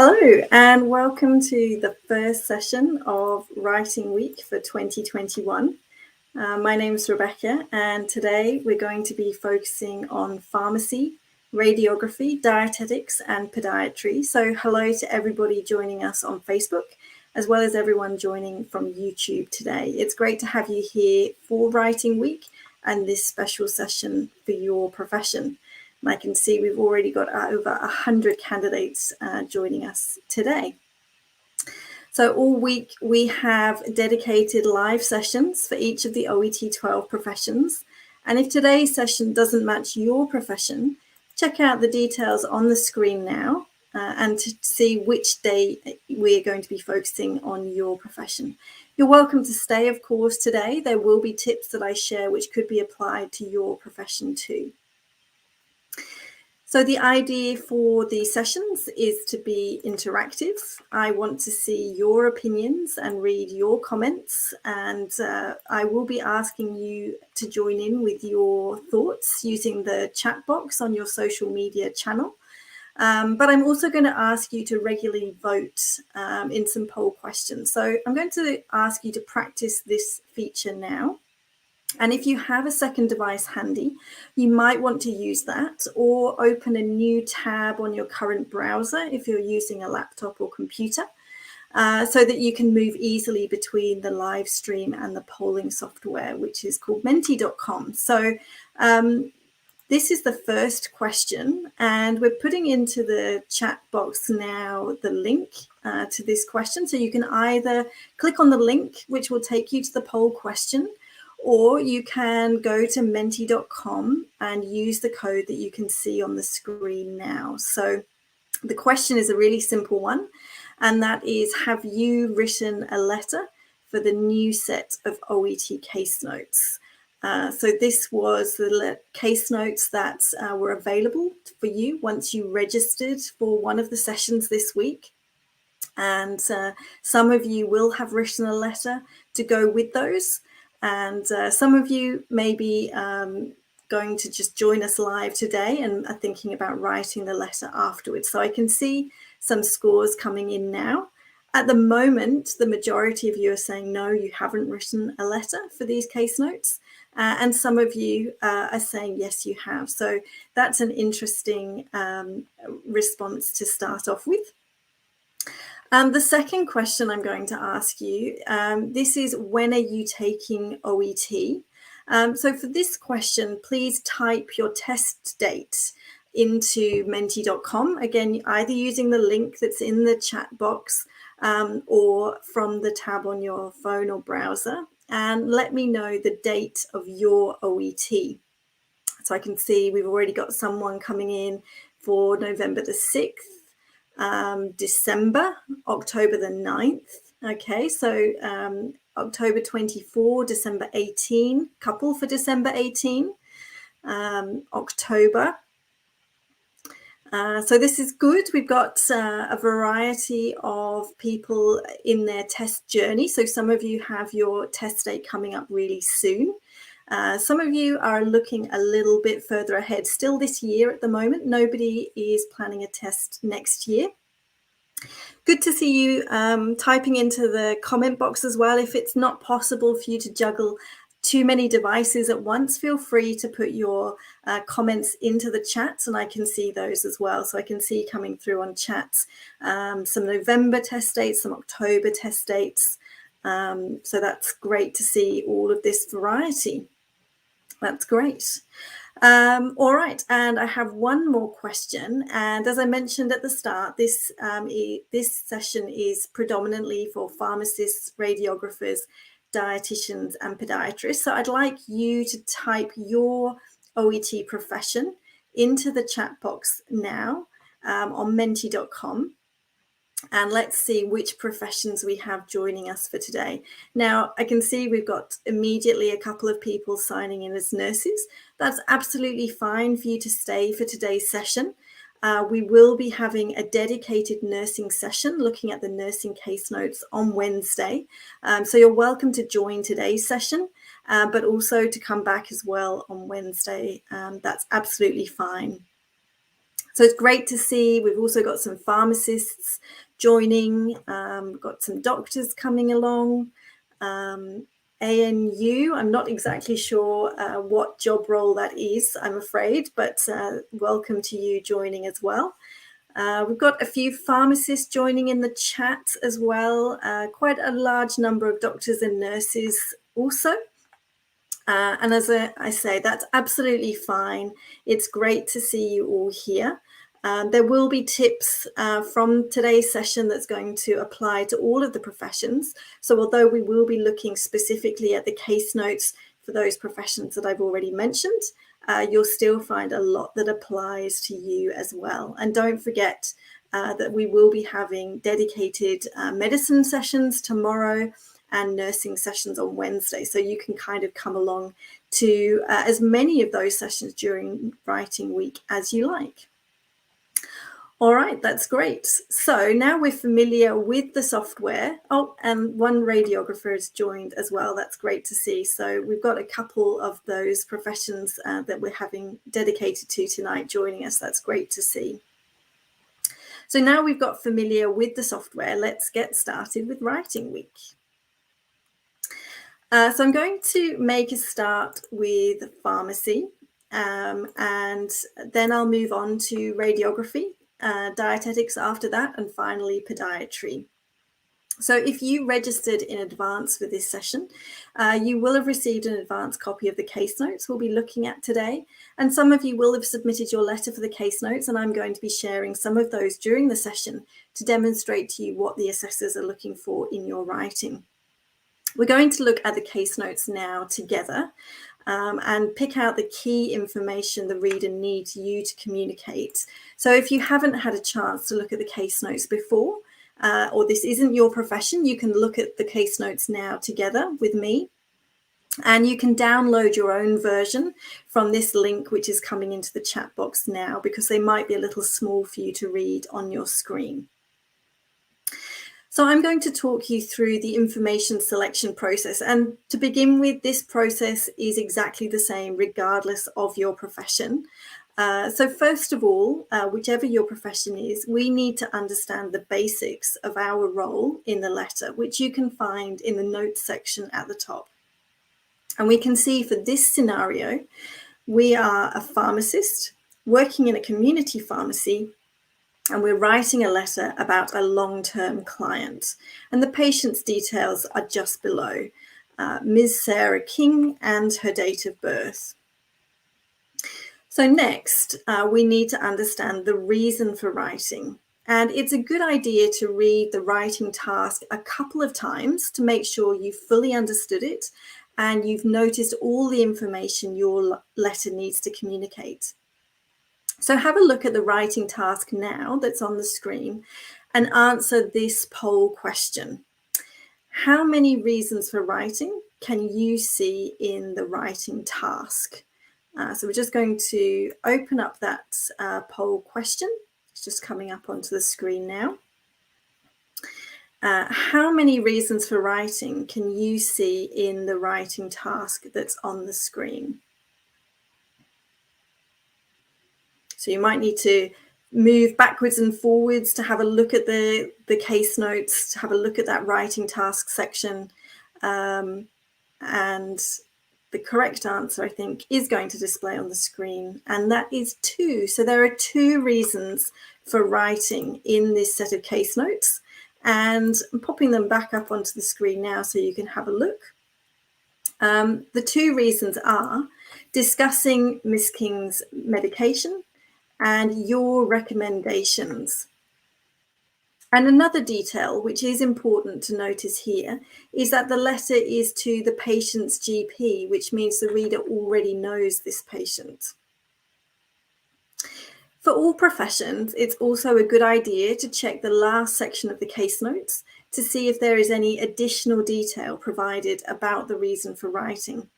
Hello and welcome to the first session of Writing Week for 2021. My name is Rebecca and today we're going to be focusing on pharmacy, radiography, dietetics and podiatry. So hello to everybody joining us on Facebook as well as everyone joining from YouTube today. It's great to have you here for Writing Week and this special session for your profession. And I can see we've already got over 100 candidates joining us today. So all week we have dedicated live sessions for each of the OET 12 professions. And if today's session doesn't match your profession, check out the details on the screen now and to see which day we're going to be focusing on your profession. You're welcome to stay, of course, today. There will be tips that I share which could be applied to your profession too. So the idea for these sessions is to be interactive. I want to see your opinions and read your comments, and I will be asking you to join in with your thoughts using the chat box on your social media channel. But I'm also going to ask you to regularly vote in some poll questions. So I'm going to ask you to practice this feature now. And if you have a second device handy, you might want to use that or open a new tab on your current browser if you're using a laptop or computer, so that you can move easily between the live stream and the polling software, which is called menti.com. So this is the first question, and we're putting into the chat box now the link to this question. So you can either click on the link, which will take you to the poll question, or you can go to menti.com and use the code that you can see on the screen now. So the question is a really simple one, and that is, have you written a letter for the new set of OET case notes? So this was the case notes that were available for you once you registered for one of the sessions this week. And some of you will have written a letter to go with those. And some of you may be going to just join us live today and are thinking about writing the letter afterwards. So I can see some scores coming in now. At the moment, the majority of you are saying, no, you haven't written a letter for these case notes. And some of you are saying, yes, you have. So that's an interesting response to start off with. The second question I'm going to ask you, this is, when are you taking OET? So for this question, please type your test date into menti.com. Again, either using the link that's in the chat box or from the tab on your phone or browser, and let me know the date of your OET. So I can see we've already got someone coming in for November the 6th, December, October the 9th. Okay, so October 24, December 18, couple for December 18, October. So this is good. We've got a variety of people in their test journey. So some of you have your test date coming up really soon. Some of you are looking a little bit further ahead. Still this year at the moment, nobody is planning a test next year. Good to see you typing into the comment box as well. If it's not possible for you to juggle too many devices at once, feel free to put your comments into the chats and I can see those as well. So I can see coming through on chats some November test dates, some October test dates. So that's great to see all of this variety. That's great. All right, and I have one more question. And as I mentioned at the start, this session is predominantly for pharmacists, radiographers, dietitians and podiatrists. So I'd like you to type your OET profession into the chat box now on menti.com. And let's see which professions we have joining us for today. Now, I can see we've got immediately a couple of people signing in as nurses. That's absolutely fine for you to stay for today's session. We will be having a dedicated nursing session looking at the nursing case notes on Wednesday. So you're welcome to join today's session, but also to come back as well on Wednesday. That's absolutely fine. So it's great to see. We've also got some pharmacists joining, got some doctors coming along. ANU, I'm not exactly sure what job role that is, I'm afraid, but welcome to you joining as well. We've got a few pharmacists joining in the chat as well, quite a large number of doctors and nurses also. And as I say, that's absolutely fine. It's great to see you all here. There will be tips from today's session that's going to apply to all of the professions. So although we will be looking specifically at the case notes for those professions that I've already mentioned, you'll still find a lot that applies to you as well. And don't forget that we will be having dedicated medicine sessions tomorrow and nursing sessions on Wednesday. So you can kind of come along to as many of those sessions during writing week as you like. All right, that's great. So now we're familiar with the software. Oh, and one radiographer has joined as well. That's great to see. So we've got a couple of those professions that we're having dedicated to tonight joining us. That's great to see. So now we've got familiar with the software, let's get started with writing week. So I'm going to make a start with pharmacy, and then I'll move on to radiography, dietetics after that, and finally podiatry. So if you registered in advance for this session, you will have received an advance copy of the case notes we'll be looking at today. And some of you will have submitted your letter for the case notes, and I'm going to be sharing some of those during the session to demonstrate to you what the assessors are looking for in your writing. We're going to look at the case notes now together and pick out the key information the reader needs you to communicate. So if you haven't had a chance to look at the case notes before, or this isn't your profession, you can look at the case notes now together with me. And you can download your own version from this link, which is coming into the chat box now, because they might be a little small for you to read on your screen. So I'm going to talk you through the information selection process. And to begin with, this process is exactly the same regardless of your profession. So first of all, whichever your profession is, we need to understand the basics of our role in the letter, which you can find in the notes section at the top. And we can see for this scenario, we are a pharmacist working in a community pharmacy, and we're writing a letter about a long-term client. And the patient's details are just below, Ms. Sarah King and her date of birth. So next, we need to understand the reason for writing. And it's a good idea to read the writing task a couple of times to make sure you fully understood it and you've noticed all the information your letter needs to communicate. So have a look at the writing task now that's on the screen and answer this poll question. How many reasons for writing can you see in the writing task? So we're just going to open up that poll question. It's just coming up onto the screen now. How many reasons for writing can you see in the writing task that's on the screen? So you might need to move backwards and forwards to have a look at the case notes, to have a look at that writing task section. And the correct answer, I think, is going to display on the screen, and that is 2. So there are 2 reasons for writing in this set of case notes, and I'm popping them back up onto the screen now so you can have a look. The 2 reasons are discussing Miss King's medication and your recommendations. And another detail which is important to notice here is that the letter is to the patient's GP, which means the reader already knows this patient. For all professions, it's also a good idea to check the last section of the case notes to see if there is any additional detail provided about the reason for writing.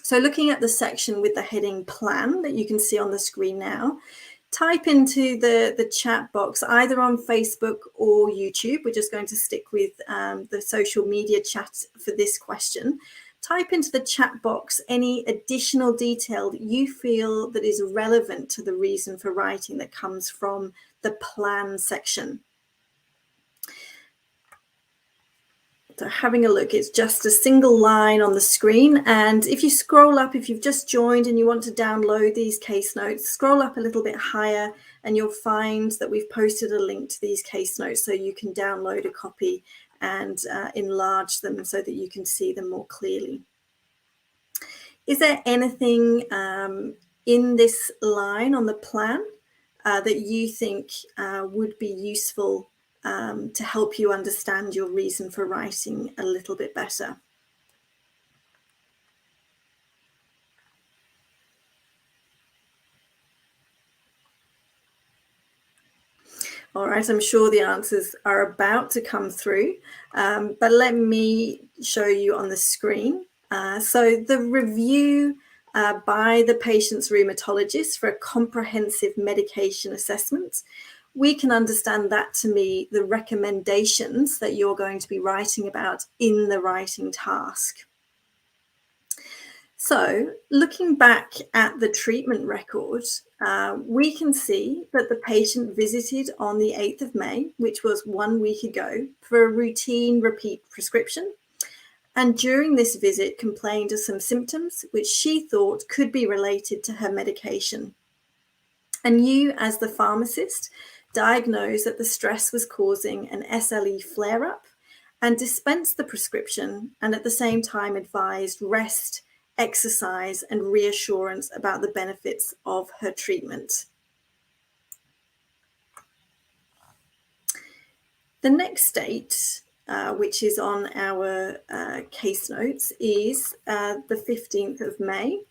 So looking at the section with the heading plan that you can see on the screen now, type into the chat box either on Facebook or YouTube. We're just going to stick with the social media chat for this question. type into the chat box any additional detail that you feel that is relevant to the reason for writing that comes from the plan section. So having a look, it's just a single line on the screen. And if you scroll up, if you've just joined and you want to download these case notes, scroll up a little bit higher and you'll find that we've posted a link to these case notes so you can download a copy and enlarge them so that you can see them more clearly. Is there anything in this line on the plan that you think would be useful to help you understand your reason for writing a little bit better? All right, I'm sure the answers are about to come through, but let me show you on the screen. So the review by the patient's rheumatologist for a comprehensive medication assessment, we can understand that to be the recommendations that you're going to be writing about in the writing task. So looking back at the treatment record, we can see that the patient visited on the 8th of May, which was 1 week ago, for a routine repeat prescription. And during this visit complained of some symptoms which she thought could be related to her medication. And you, as the pharmacist, diagnosed that the stress was causing an SLE flare-up and dispensed the prescription, and at the same time advised rest, exercise, and reassurance about the benefits of her treatment. The next date, which is on our case notes, is the 15th of May.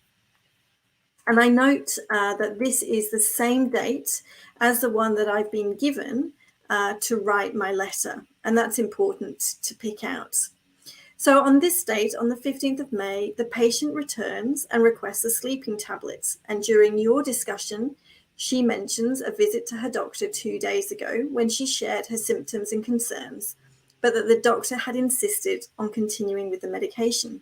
And I note that this is the same date as the one that I've been given to write my letter. And that's important to pick out. So on this date, on the 15th of May, the patient returns and requests a sleeping tablet. And during your discussion, she mentions a visit to her doctor 2 days ago when she shared her symptoms and concerns, but that the doctor had insisted on continuing with the medication.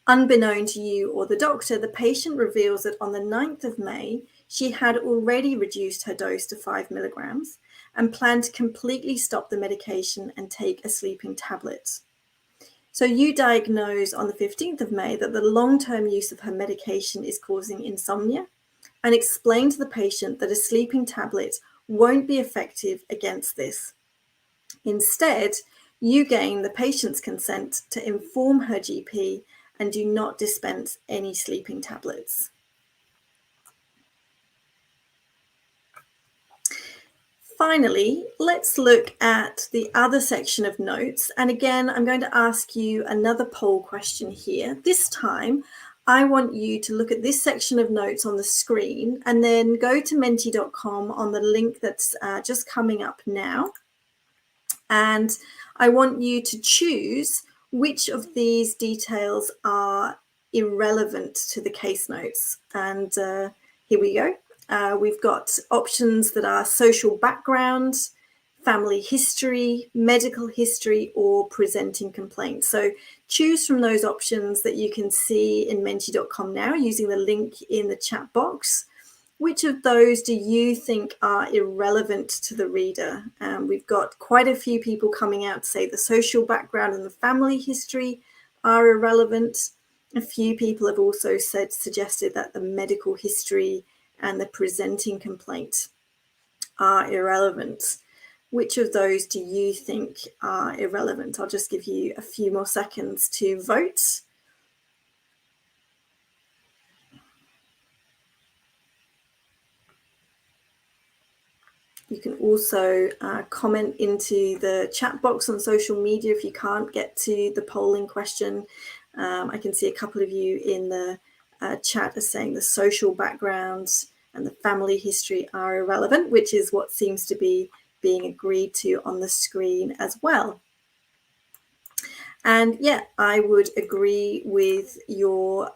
Unbeknown to you or the doctor, the patient reveals that on the 9th of May, she had already reduced her dose to 5 milligrams and planned to completely stop the medication and take a sleeping tablet. So you diagnose on the 15th of May that the long-term use of her medication is causing insomnia, and explain to the patient that a sleeping tablet won't be effective against this. Instead, you gain the patient's consent to inform her GP and do not dispense any sleeping tablets. Finally, let's look at the other section of notes. And again, I'm going to ask you another poll question here. This time, I want you to look at this section of notes on the screen and then go to menti.com on the link that's just coming up now. And I want you to choose which of these details are irrelevant to the case notes. And here we go. We've got options that are social background, family history, medical history, or presenting complaints. So choose from those options that you can see in menti.com now using the link in the chat box. Which of those do you think are irrelevant to the reader? We've got quite a few people coming out to say the social background and the family history are irrelevant. A few people have also suggested that the medical history and the presenting complaint are irrelevant. Which of those do you think are irrelevant? I'll just give you a few more seconds to vote. You can also comment into the chat box on social media if you can't get to the polling question. I can see a couple of you in the chat are saying the social backgrounds and the family history are irrelevant, which is what seems to be being agreed to on the screen as well. And yeah, I would agree with your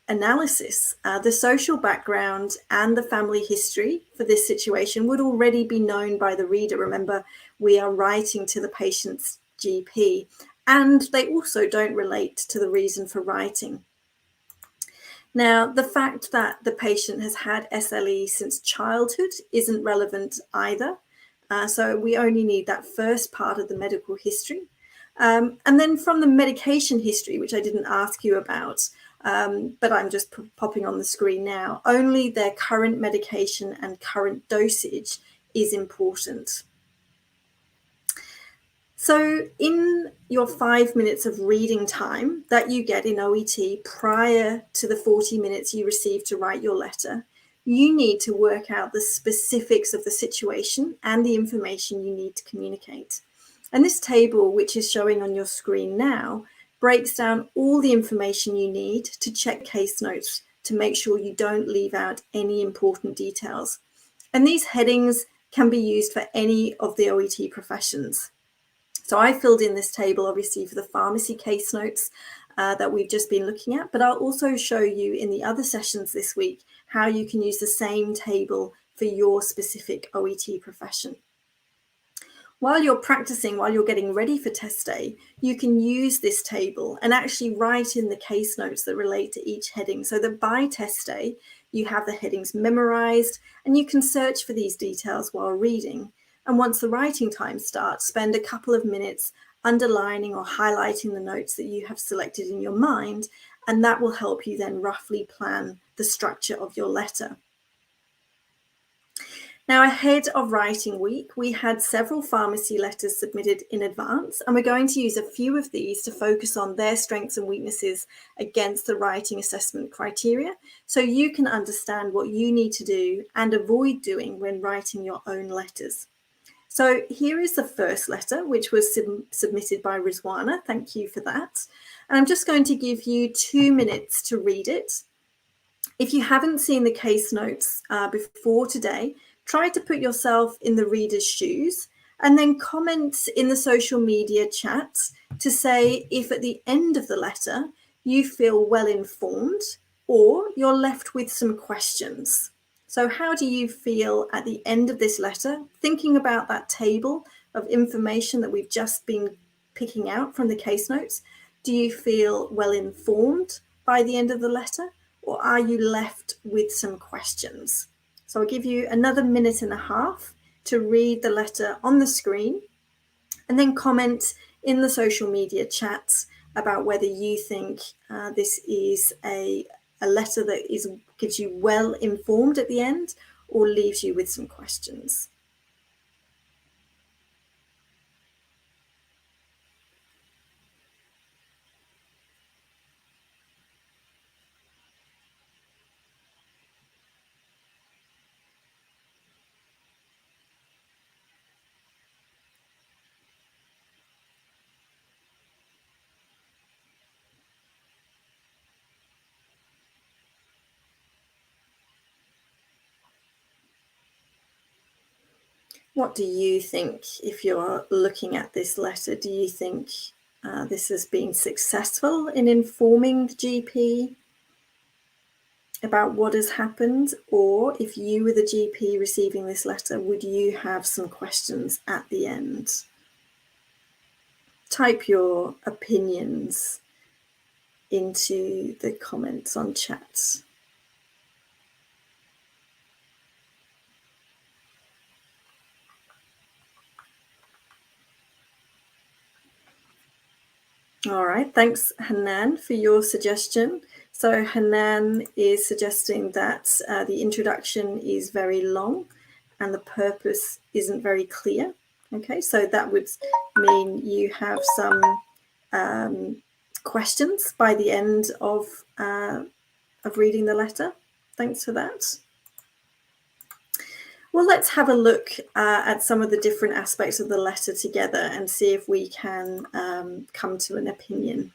analysis. The social background and the family history for this situation would already be known by the reader. Remember, we are writing to the patient's GP, and they also don't relate to the reason for writing. Now, the fact that the patient has had SLE since childhood isn't relevant either. So we only need that first part of the medical history. And then from the medication history, which I didn't ask you about, but I'm just popping on the screen now, only their current medication and current dosage is important. So in your 5 minutes of reading time that you get in OET prior to the 40 minutes you receive to write your letter, you need to work out the specifics of the situation and the information you need to communicate. And this table, which is showing on your screen now, breaks down all the information you need to check case notes to make sure you don't leave out any important details. And these headings can be used for any of the OET professions. So I filled in this table, obviously, for the pharmacy case notes that we've just been looking at, but I'll also show you in the other sessions this week how you can use the same table for your specific OET profession. While you're practicing, while you're getting ready for test day, you can use this table and actually write in the case notes that relate to each heading so that by test day, you have the headings memorized and you can search for these details while reading. And once the writing time starts, spend a couple of minutes underlining or highlighting the notes that you have selected in your mind, and that will help you then roughly plan the structure of your letter. Now, ahead of writing week, we had several pharmacy letters submitted in advance, and we're going to use a few of these to focus on their strengths and weaknesses against the writing assessment criteria, so you can understand what you need to do and avoid doing when writing your own letters. So here is the first letter, which was submitted by Rizwana. Thank you for that. And I'm just going to give you 2 minutes to read it. If you haven't seen the case notes before today, try to put yourself in the reader's shoes and then comment in the social media chat to say if at the end of the letter you feel well informed or you're left with some questions. So how do you feel at the end of this letter, thinking about that table of information that we've just been picking out from the case notes? Do you feel well informed by the end of the letter, or are you left with some questions? So I'll give you another 1.5 minutes to read the letter on the screen and then comment in the social media chats about whether you think this is a letter that gives you well informed at the end or leaves you with some questions. What do you think if you're looking at this letter? Do you think this has been successful in informing the GP about what has happened? Or if you were the GP receiving this letter, would you have some questions at the end? Type your opinions into the comments on chat. All right, thanks Hanan for your suggestion. So Hanan is suggesting that the introduction is very long and the purpose isn't very clear. Okay, so that would mean you have some questions by the end of reading the letter. Thanks for that. Well, let's have a look at some of the different aspects of the letter together and see if we can come to an opinion.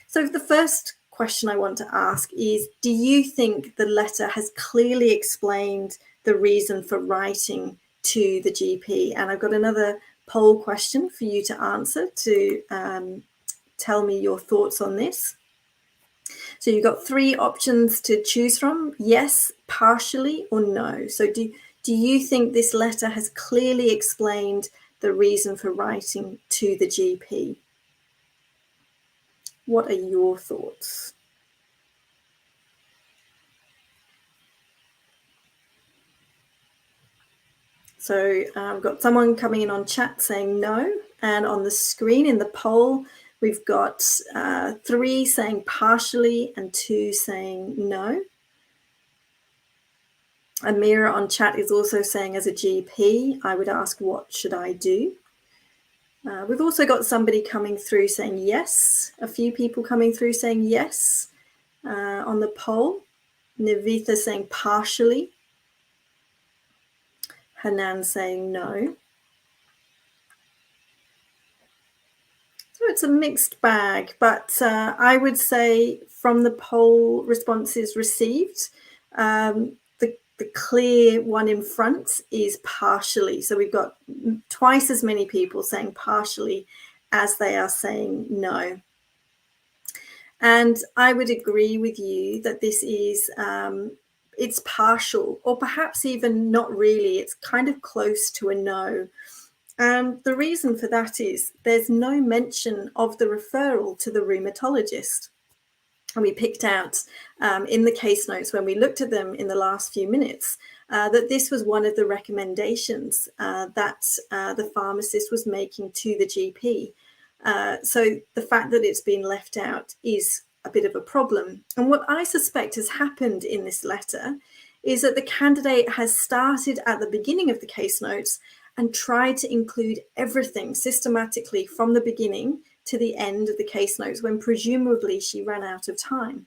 So the first question I want to ask is, do you think the letter has clearly explained the reason for writing to the GP? And I've got another poll question for you to answer to tell me your thoughts on this. So you've got 3 options to choose from: yes, partially, or no. So do you think this letter has clearly explained the reason for writing to the GP? What are your thoughts? So I've got someone coming in on chat saying no, and on the screen in the poll, we've got 3 saying partially and 2 saying no. Amira on chat is also saying, as a GP, I would ask, what should I do? We've also got somebody coming through saying yes, a few people coming through saying yes on the poll. Nivitha saying partially. Hanan saying no. So it's a mixed bag, but I would say from the poll responses received, the clear one in front is partially. So we've got twice as many people saying partially as they are saying no. And I would agree with you that this is, it's partial, or perhaps even not really. It's kind of close to a no. And the reason for that is there's no mention of the referral to the rheumatologist. And we picked out in the case notes when we looked at them in the last few minutes that this was one of the recommendations that the pharmacist was making to the GP. So the fact that it's been left out is a bit of a problem. And what I suspect has happened in this letter is that the candidate has started at the beginning of the case notes and tried to include everything systematically from the beginning to the end of the case notes when presumably she ran out of time.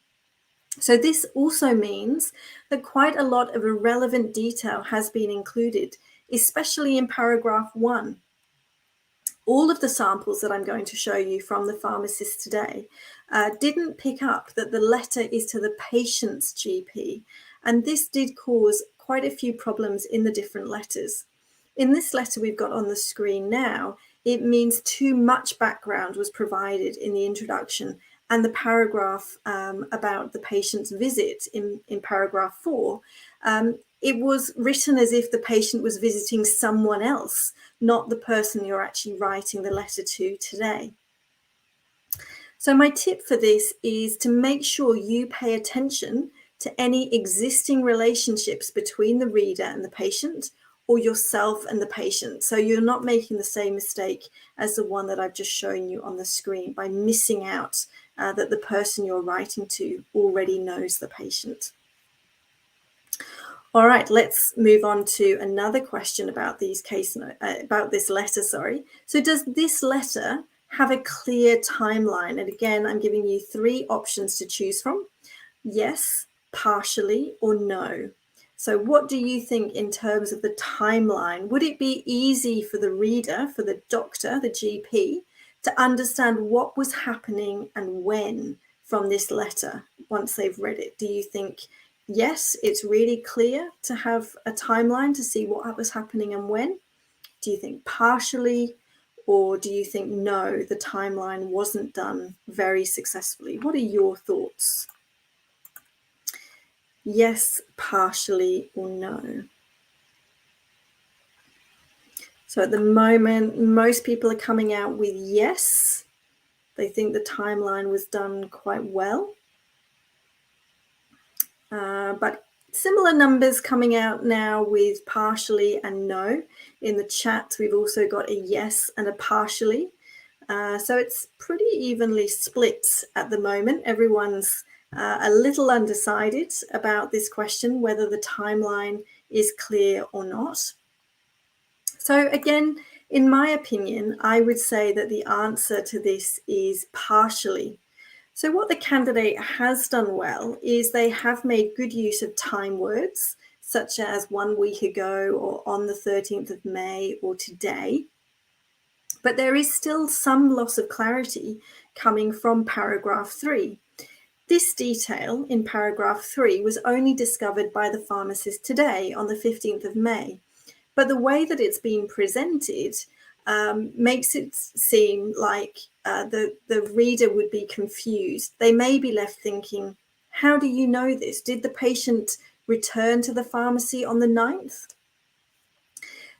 So this also means that quite a lot of irrelevant detail has been included, especially in paragraph 1. All of the samples that I'm going to show you from the pharmacist today didn't pick up that the letter is to the patient's GP, and this did cause quite a few problems in the different letters. In this letter we've got on the screen now, it means too much background was provided in the introduction, and the paragraph about the patient's visit in paragraph 4, it was written as if the patient was visiting someone else, not the person you're actually writing the letter to today. So my tip for this is to make sure you pay attention to any existing relationships between the reader and the patient, or yourself and the patient, so you're not making the same mistake as the one that I've just shown you on the screen by missing out that the person you're writing to already knows the patient. All right, let's move on to another question about these about this letter. So does this letter have a clear timeline? And again, I'm giving you 3 options to choose from: yes, partially, or no. So what do you think in terms of the timeline? Would it be easy for the reader, for the doctor, the GP, to understand what was happening and when from this letter once they've read it? Do you think, yes, it's really clear to have a timeline to see what was happening and when? Do you think partially? Or do you think, no, the timeline wasn't done very successfully? What are your thoughts? Yes, partially, or no? So at the moment, most people are coming out with yes. They think the timeline was done quite well. But similar numbers coming out now with partially and no. In the chat, we've also got a yes and a partially. So it's pretty evenly split at the moment. Everyone's a little undecided about this question, whether the timeline is clear or not. So again, in my opinion, I would say that the answer to this is partially. So what the candidate has done well is they have made good use of time words, such as 1 week ago, or on the 13th of May, or today. But there is still some loss of clarity coming from paragraph 3. This detail in paragraph 3 was only discovered by the pharmacist today on the 15th of May. But the way that it's been presented makes it seem like the reader would be confused. They may be left thinking, how do you know this? Did the patient return to the pharmacy on the 9th?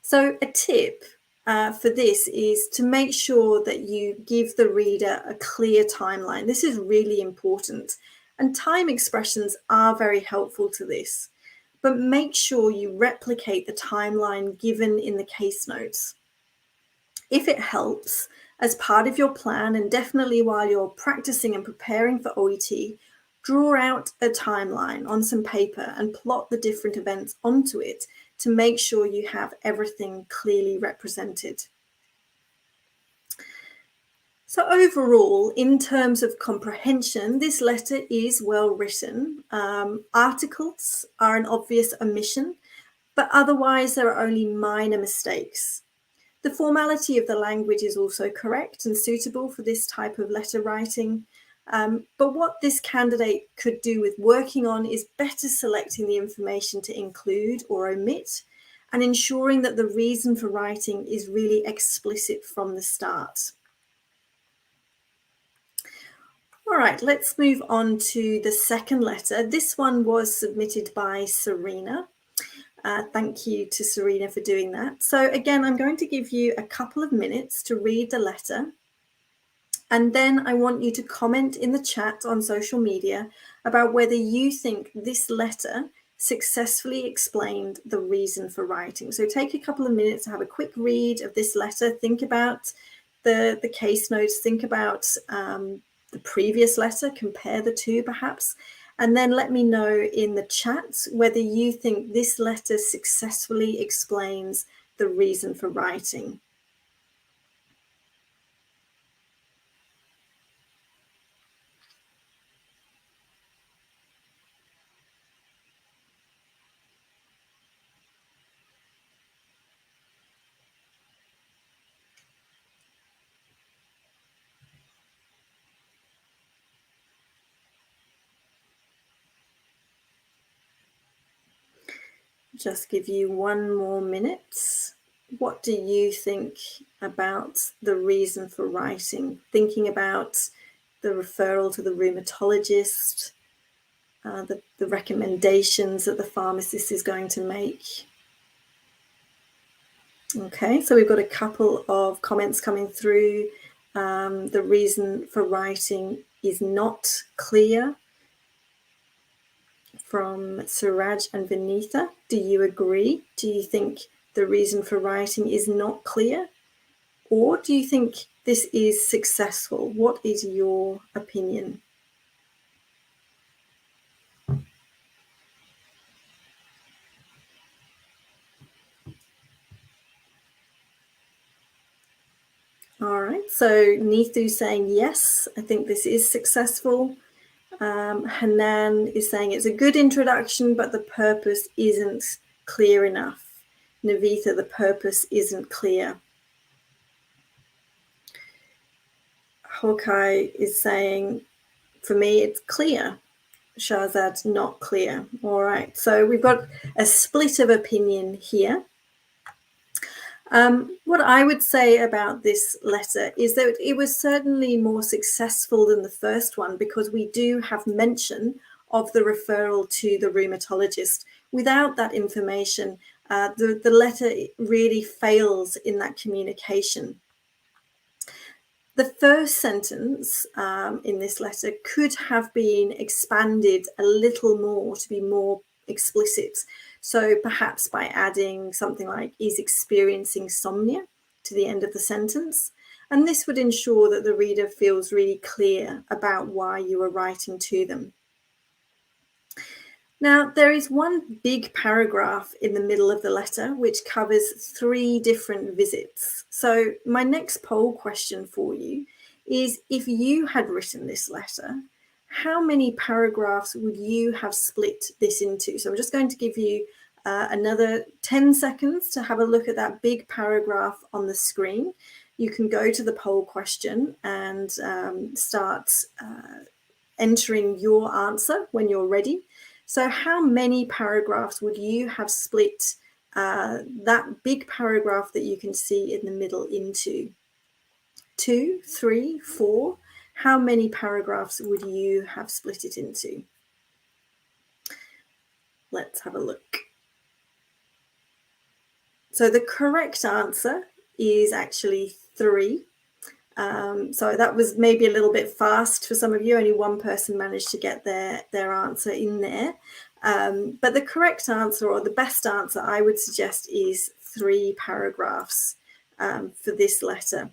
So a tip for this is to make sure that you give the reader a clear timeline. This is really important. And time expressions are very helpful to this. But make sure you replicate the timeline given in the case notes. If it helps, as part of your plan, and definitely while you're practicing and preparing for OET, draw out a timeline on some paper and plot the different events onto it to make sure you have everything clearly represented. So overall, in terms of comprehension, this letter is well written. Articles are an obvious omission, but otherwise there are only minor mistakes. The formality of the language is also correct and suitable for this type of letter writing. But what this candidate could do with working on is better selecting the information to include or omit and ensuring that the reason for writing is really explicit from the start. All right, let's move on to the second letter. This one was submitted by Serena. Thank you to Serena for doing that. So again, I'm going to give you a couple of minutes to read the letter. And then I want you to comment in the chat on social media about whether you think this letter successfully explained the reason for writing. So take a couple of minutes to have a quick read of this letter. Think about the case notes. Think about the previous letter. Compare the two perhaps. And then let me know in the chat whether you think this letter successfully explains the reason for writing. Just give you one more minute. What do you think about the reason for writing? Thinking about the referral to the rheumatologist, the recommendations that the pharmacist is going to make. Okay, so we've got a couple of comments coming through. The reason for writing is not clear. From Suraj and Vinitha, do you agree? Do you think the reason for writing is not clear? Or do you think this is successful? What is your opinion? All right, so Neethu saying yes, I think this is successful. Hanan is saying it's a good introduction, but the purpose isn't clear enough. Navitha, the purpose isn't clear. Hawkeye is saying, for me, it's clear. Shahzad, not clear. All right, so we've got a split of opinion here. What I would say about this letter is that it was certainly more successful than the first one because we do have mention of the referral to the rheumatologist. Without that information, the letter really fails in that communication. The first sentence in this letter could have been expanded a little more to be more explicit. So perhaps by adding something like is experiencing insomnia to the end of the sentence. And this would ensure that the reader feels really clear about why you are writing to them. Now, there is one big paragraph in the middle of the letter which covers 3 different visits. So my next poll question for you is, if you had written this letter, how many paragraphs would you have split this into? So I'm just going to give you another 10 seconds to have a look at that big paragraph on the screen. You can go to the poll question and start entering your answer when you're ready. So how many paragraphs would you have split that big paragraph that you can see in the middle into? 2, 3, 4? How many paragraphs would you have split it into? Let's have a look. So the correct answer is actually 3. So that was maybe a little bit fast for some of you. Only one person managed to get their answer in there. But the correct answer, or the best answer, I would suggest, is 3 paragraphs for this letter.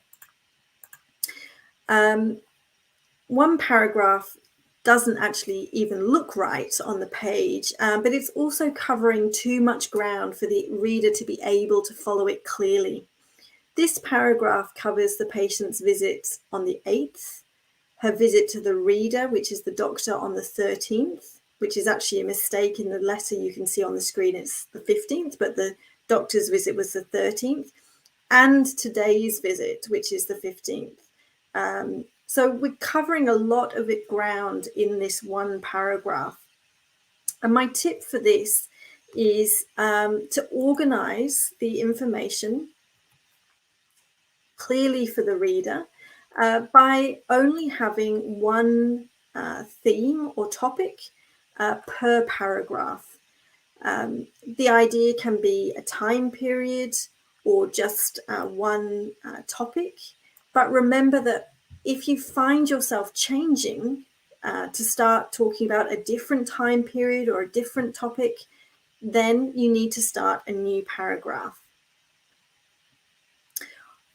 One paragraph doesn't actually even look right on the page, but it's also covering too much ground for the reader to be able to follow it clearly. This paragraph covers the patient's visit on the 8th, her visit to the reader, which is the doctor, on the 13th, which is actually a mistake in the letter you can see on the screen. It's the 15th, but the doctor's visit was the 13th, and today's visit, which is the 15th. So we're covering a lot of ground in this one paragraph. And my tip for this is to organize the information clearly for the reader by only having one theme or topic per paragraph. The idea can be a time period or just one topic, but remember that if you find yourself changing to start talking about a different time period or a different topic, then you need to start a new paragraph.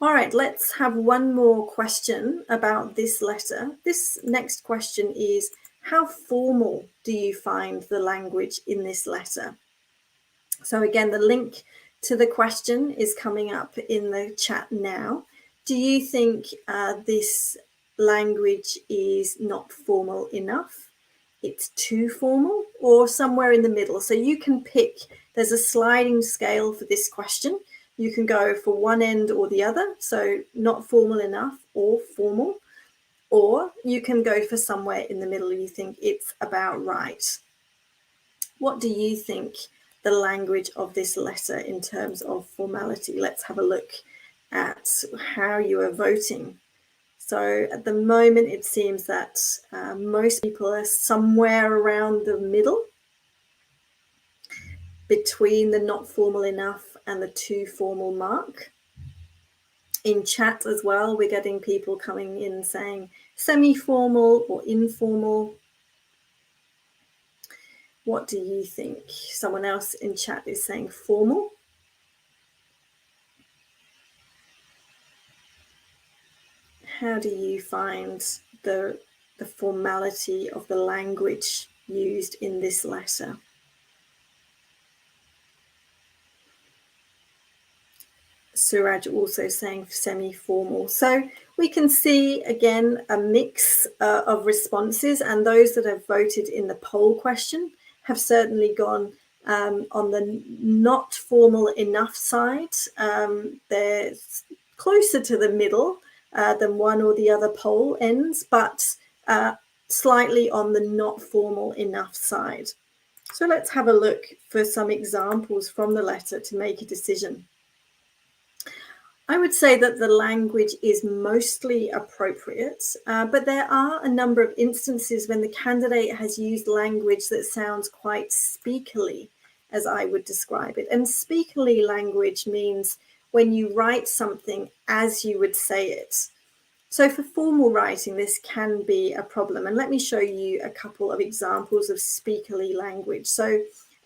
All right, let's have one more question about this letter. This next question is, how formal do you find the language in this letter? So again, the link to the question is coming up in the chat now. Do you think this language is not formal enough? It's too formal, or somewhere in the middle? So you can pick, there's a sliding scale for this question. You can go for one end or the other, so not formal enough or formal, or you can go for somewhere in the middle. You think it's about right. What do you think the language of this letter in terms of formality? Let's have a look at how you are voting. So at the moment, it seems that most people are somewhere around the middle, between the not formal enough and the too formal mark. In chat as well, we're getting people coming in saying semi-formal or informal. What do you think? Someone else in chat is saying formal. How do you find the formality of the language used in this letter? Suraj also saying semi-formal. So we can see again a mix of responses, and those that have voted in the poll question have certainly gone on the not formal enough side. They're closer to the middle than one or the other poll ends, but slightly on the not formal enough side. So let's have a look for some examples from the letter to make a decision. I would say that the language is mostly appropriate, but there are a number of instances when the candidate has used language that sounds quite speakerly, as I would describe it. And speakerly language means when you write something as you would say it. So for formal writing, this can be a problem. And let me show you a couple of examples of speakerly language. So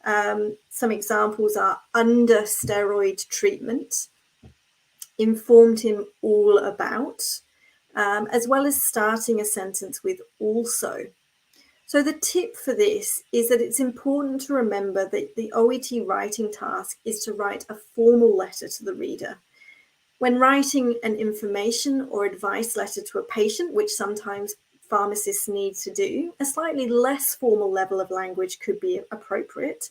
some examples are under steroid treatment, informed him all about, as well as starting a sentence with also. So the tip for this is that it's important to remember that the OET writing task is to write a formal letter to the reader. When writing an information or advice letter to a patient, which sometimes pharmacists need to do, a slightly less formal level of language could be appropriate.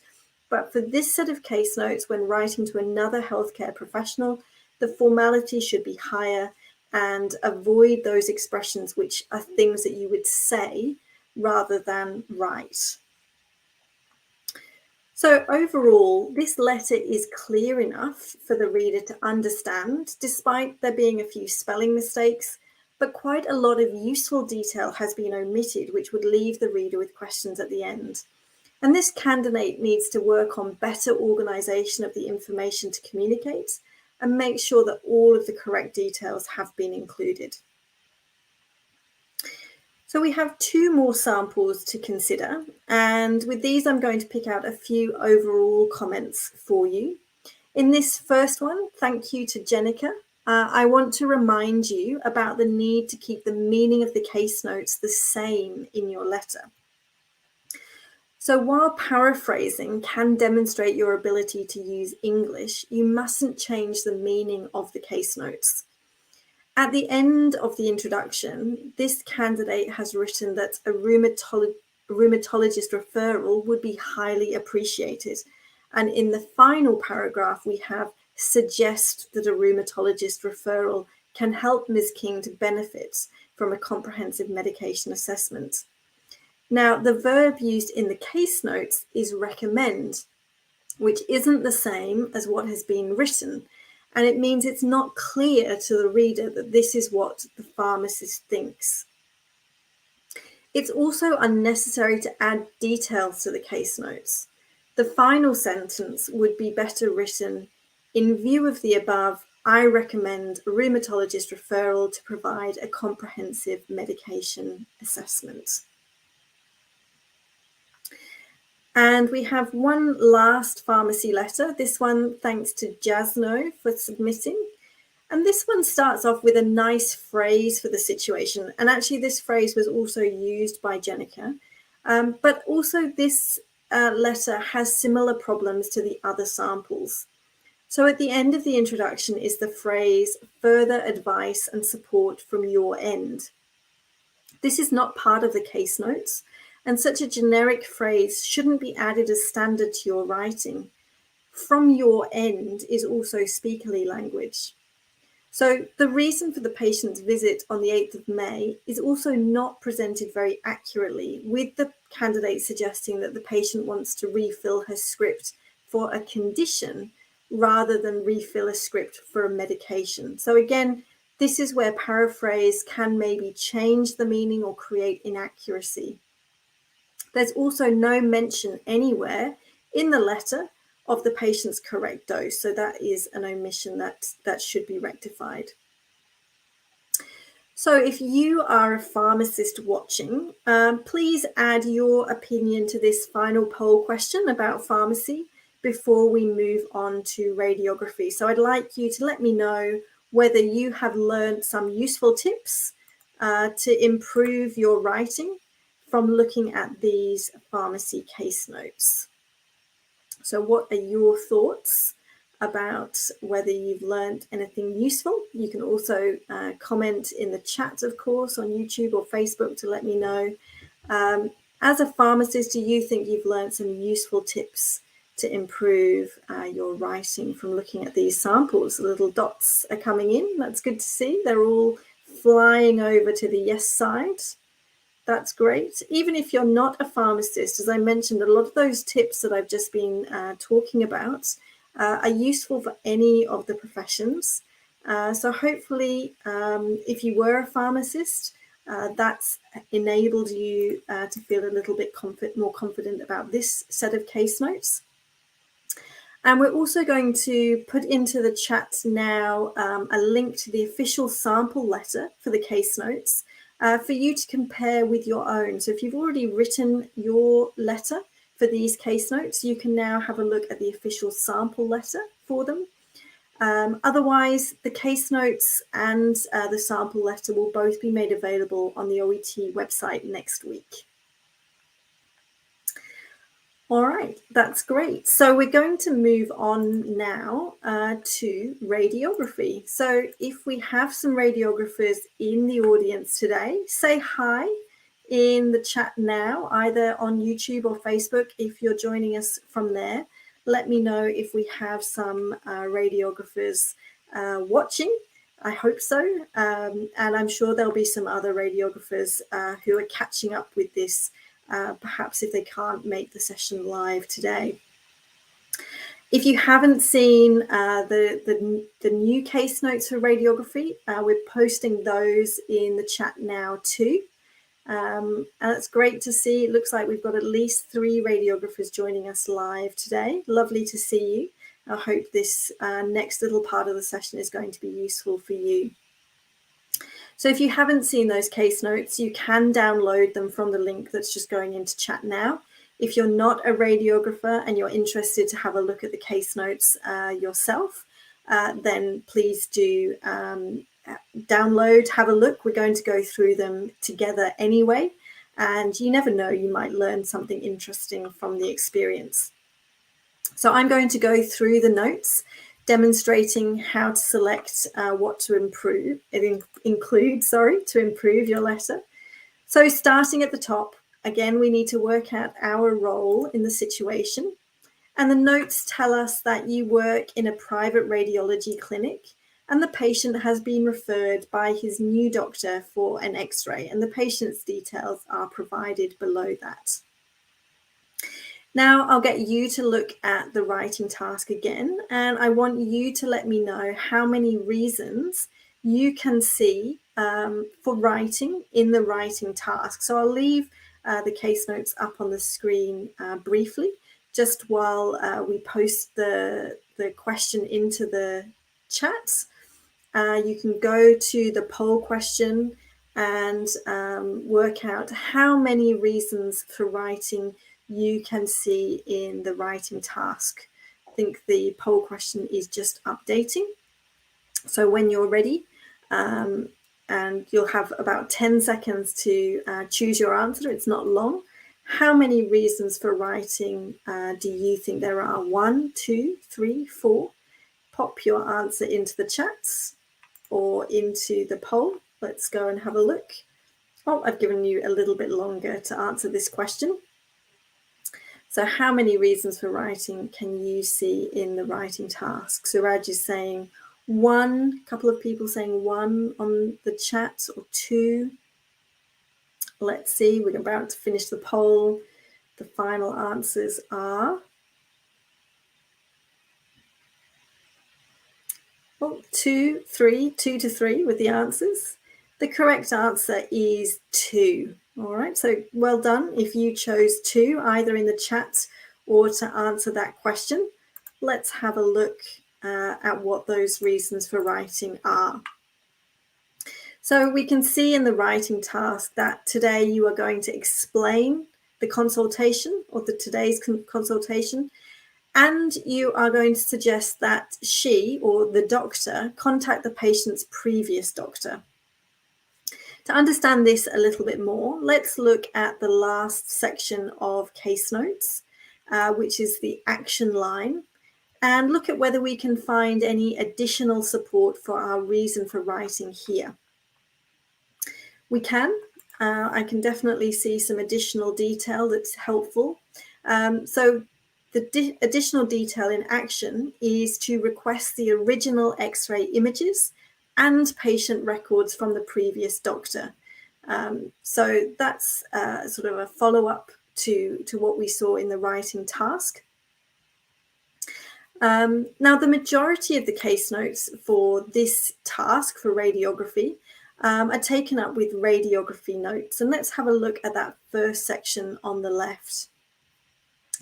But for this set of case notes, when writing to another healthcare professional, the formality should be higher, and avoid those expressions which are things that you would say rather than write. So overall, this letter is clear enough for the reader to understand, despite there being a few spelling mistakes, but quite a lot of useful detail has been omitted, which would leave the reader with questions at the end. And this candidate needs to work on better organisation of the information to communicate, and make sure that all of the correct details have been included. So we have 2 more samples to consider, and with these I'm going to pick out a few overall comments for you. In this first one, thank you to Jenica. I want to remind you about the need to keep the meaning of the case notes the same in your letter. So while paraphrasing can demonstrate your ability to use English, you mustn't change the meaning of the case notes. At the end of the introduction, this candidate has written that a rheumatologist referral would be highly appreciated. And in the final paragraph, we have suggest that a rheumatologist referral can help Ms. King to benefit from a comprehensive medication assessment. Now, the verb used in the case notes is recommend, which isn't the same as what has been written. And it means it's not clear to the reader that this is what the pharmacist thinks. It's also unnecessary to add details to the case notes. The final sentence would be better written, in view of the above, I recommend a rheumatologist referral to provide a comprehensive medication assessment. And we have one last pharmacy letter. This one, thanks to Jasno for submitting. And this one starts off with a nice phrase for the situation. And actually this phrase was also used by Jenica. But also this letter has similar problems to the other samples. So at the end of the introduction is the phrase, further advice and support from your end. This is not part of the case notes, and such a generic phrase shouldn't be added as standard to your writing. From your end is also speakerly language. So the reason for the patient's visit on the 8th of May is also not presented very accurately, with the candidate suggesting that the patient wants to refill her script for a condition rather than refill a script for a medication. So again, this is where paraphrase can maybe change the meaning or create inaccuracy. There's also no mention anywhere in the letter of the patient's correct dose. So that is an omission that should be rectified. So if you are a pharmacist watching, please add your opinion to this final poll question about pharmacy before we move on to radiography. So I'd like you to let me know whether you have learned some useful tips to improve your writing from looking at these pharmacy case notes. So what are your thoughts about whether you've learned anything useful? You can also comment in the chat, of course, on YouTube or Facebook to let me know. As a pharmacist, do you think you've learned some useful tips to improve your writing from looking at these samples? The little dots are coming in. That's good to see. They're all flying over to the yes side. That's great. Even if you're not a pharmacist, as I mentioned, a lot of those tips that I've just been talking about are useful for any of the professions. So hopefully, if you were a pharmacist, that's enabled you to feel a little bit more confident about this set of case notes. And we're also going to put into the chat now a link to the official sample letter for the case notes for you to compare with your own. So if you've already written your letter for these case notes, you can now have a look at the official sample letter for them. Otherwise, the case notes and the sample letter will both be made available on the OET website next week. All right, that's great. So we're going to move on now to radiography. So if we have some radiographers in the audience today, say hi in the chat now, either on YouTube or Facebook. If you're joining us from there, let me know if we have some radiographers watching. I hope so. And I'm sure there'll be some other radiographers who are catching up with this, perhaps if they can't make the session live today. If you haven't seen the new case notes for radiography, we're posting those in the chat now too. And it's great to see. It looks like we've got at least 3 radiographers joining us live today. Lovely to see you. I hope this next little part of the session is going to be useful for you. So if you haven't seen those case notes, you can download them from the link that's just going into chat now. If you're not a radiographer and you're interested to have a look at the case notes yourself, then please do download, have a look. We're going to go through them together anyway, and you never know, you might learn something interesting from the experience. So I'm going to go through the notes, demonstrating how to select what to include to improve your letter. So starting at the top, again, we need to work out our role in the situation. And the notes tell us that you work in a private radiology clinic and the patient has been referred by his new doctor for an X-ray, and the patient's details are provided below that. Now I'll get you to look at the writing task again, and I want you to let me know how many reasons you can see for writing in the writing task. So I'll leave the case notes up on the screen briefly, just while we post the question into the chat. You can go to the poll question and work out how many reasons for writing you can see in the writing task. I think the poll question is just updating. So when you're ready, and you'll have about 10 seconds to choose your answer, it's not long. How many reasons for writing do you think there are? 1, 2, 3, 4? Pop your answer into the chats or into the poll. Let's go and have a look. Oh, I've given you a little bit longer to answer this question. So how many reasons for writing can you see in the writing task? Suraj is saying 1, a couple of people saying 1 on the chat, or 2. Let's see, we're about to finish the poll. The final answers are 2 to 3 with the answers. The correct answer is 2. All right, so well done if you chose 2, either in the chat or to answer that question. Let's have a look at what those reasons for writing are. So we can see in the writing task that today you are going to explain the consultation, or today's consultation, and you are going to suggest that she, or the doctor, contact the patient's previous doctor. To understand this a little bit more, let's look at the last section of case notes, which is the action line, and look at whether we can find any additional support for our reason for writing here. We can. I can definitely see some additional detail that's helpful. So the additional detail in action is to request the original X-ray images and patient records from the previous doctor. So that's sort of a follow-up to what we saw in the writing task. Now, the majority of the case notes for this task for radiography are taken up with radiography notes. And let's have a look at that first section on the left.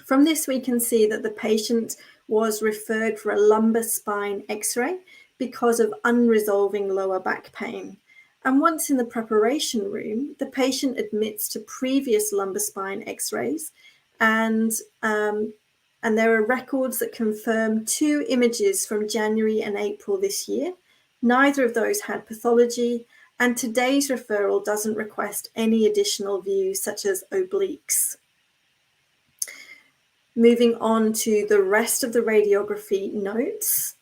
From this, we can see that the patient was referred for a lumbar spine X-ray because of unresolving lower back pain. And once in the preparation room, the patient admits to previous lumbar spine X-rays, and there are records that confirm 2 images from January and April this year. Neither of those had pathology, and today's referral doesn't request any additional views such as obliques. Moving on to the rest of the radiography notes,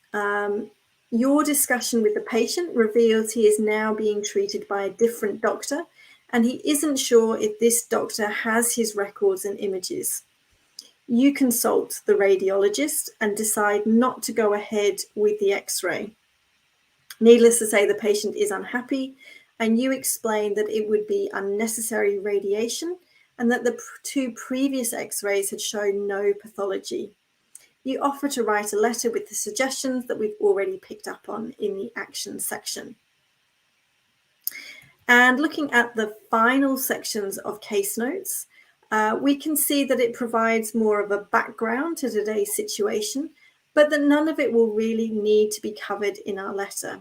your discussion with the patient reveals he is now being treated by a different doctor, and he isn't sure if this doctor has his records and images. You consult the radiologist and decide not to go ahead with the X-ray. Needless to say, the patient is unhappy, and you explain that it would be unnecessary radiation and that the 2 previous X-rays had shown no pathology. You offer to write a letter with the suggestions that we've already picked up on in the action section. And looking at the final sections of case notes, we can see that it provides more of a background to today's situation, but that none of it will really need to be covered in our letter.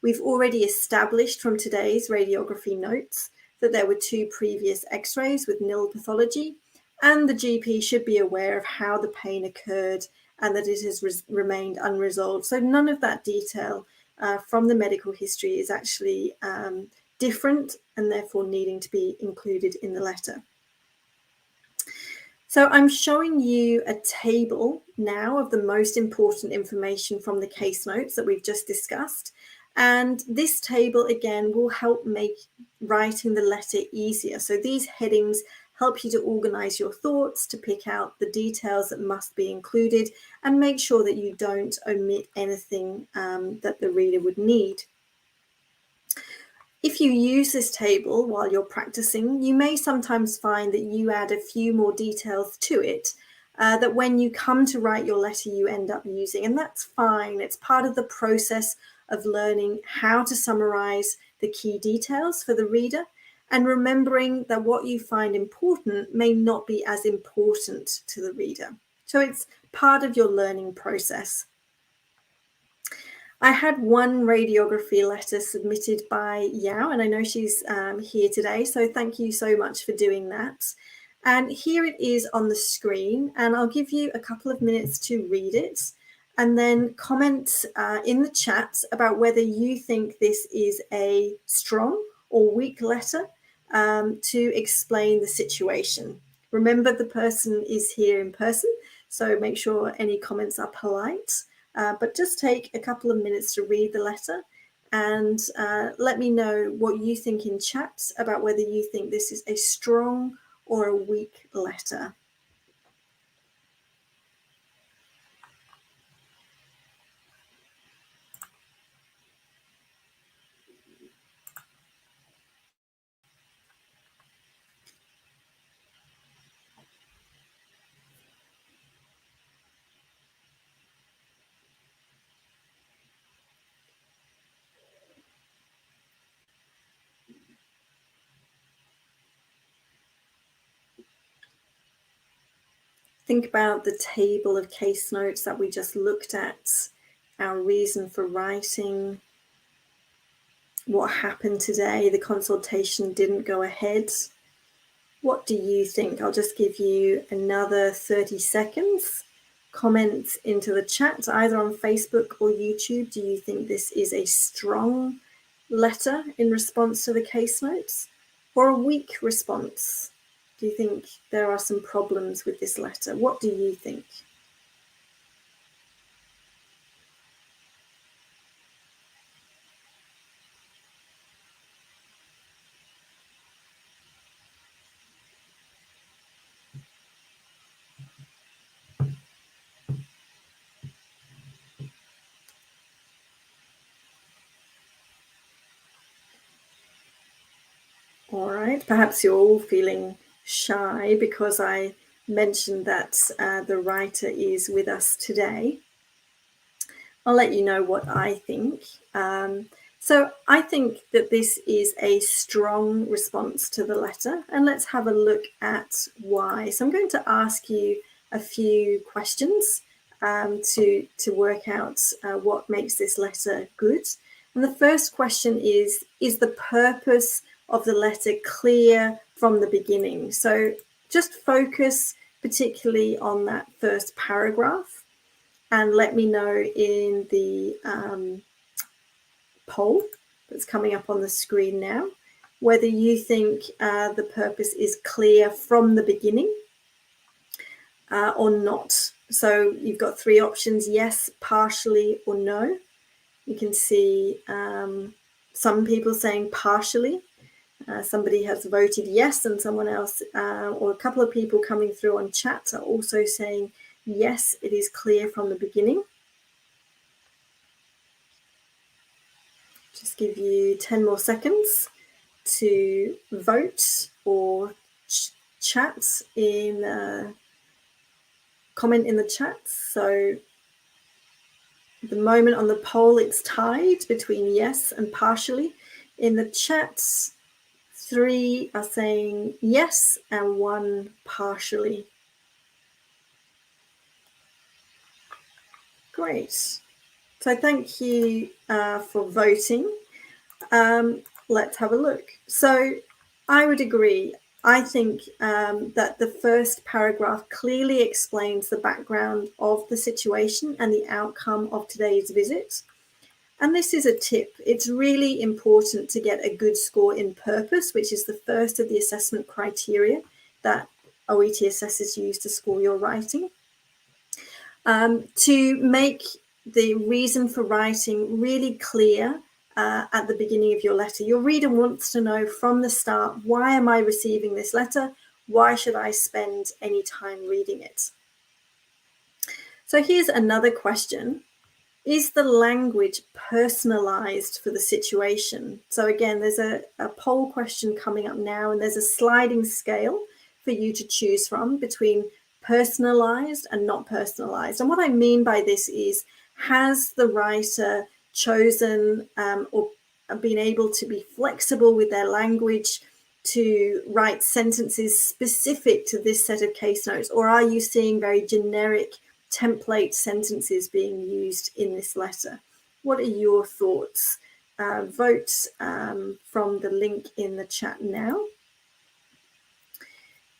We've already established from today's radiography notes that there were 2 previous x-rays with nil pathology, and the GP should be aware of how the pain occurred and that it has remained unresolved. So none of that detail from the medical history is actually different and therefore needing to be included in the letter. So I'm showing you a table now of the most important information from the case notes that we've just discussed. And this table, again, will help make writing the letter easier. So these headings help you to organize your thoughts, to pick out the details that must be included, and make sure that you don't omit anything that the reader would need. If you use this table while you're practicing, you may sometimes find that you add a few more details to it that when you come to write your letter, you end up using, and that's fine. It's part of the process of learning how to summarize the key details for the reader and remembering that what you find important may not be as important to the reader. So it's part of your learning process. I had one radiography letter submitted by Yao, and I know she's here today, so thank you so much for doing that. And here it is on the screen, and I'll give you a couple of minutes to read it and then comment in the chat about whether you think this is a strong or weak letter to explain the situation. Remember, the person is here in person, so make sure any comments are polite. But just take a couple of minutes to read the letter and let me know what you think in chat about whether you think this is a strong or a weak letter. Think about the table of case notes that we just looked at, our reason for writing, what happened today, the consultation didn't go ahead. What do you think? I'll just give you another 30 seconds. Comment into the chat, either on Facebook or YouTube. Do you think this is a strong letter in response to the case notes or a weak response? Do you think there are some problems with this letter? What do you think? All right, perhaps you're all feeling shy because I mentioned that the writer is with us today. I'll let you know what I think. So I think that this is a strong response to the letter, and let's have a look at why. So I'm going to ask you a few questions to work out what makes this letter good. And the first question is the purpose of the letter clear from the beginning? So just focus particularly on that first paragraph and let me know in the poll that's coming up on the screen now whether you think the purpose is clear from the beginning or not. So you've got 3 options: yes, partially, or no. You can see some people saying partially. Somebody has voted yes, and someone else or a couple of people coming through on chat are also saying yes, it is clear from the beginning. Just give you 10 more seconds to vote or chat in comment in the chat. So at the moment on the poll, it's tied between yes and partially. In the chats, 3 are saying yes and 1 partially. Great. So thank you for voting. Let's have a look. So I would agree. I think that the first paragraph clearly explains the background of the situation and the outcome of today's visit. And this is a tip. It's really important to get a good score in purpose, which is the first of the assessment criteria that OET assessors use to score your writing. To make the reason for writing really clear at the beginning of your letter. Your reader wants to know from the start, why am I receiving this letter? Why should I spend any time reading it? So here's another question. Is the language personalized for the situation? So again, there's a poll question coming up now, and there's a sliding scale for you to choose from between personalized and not personalized. And what I mean by this is, has the writer chosen or been able to be flexible with their language to write sentences specific to this set of case notes, or are you seeing very generic template sentences being used in this letter? What are your thoughts? Vote from the link in the chat now.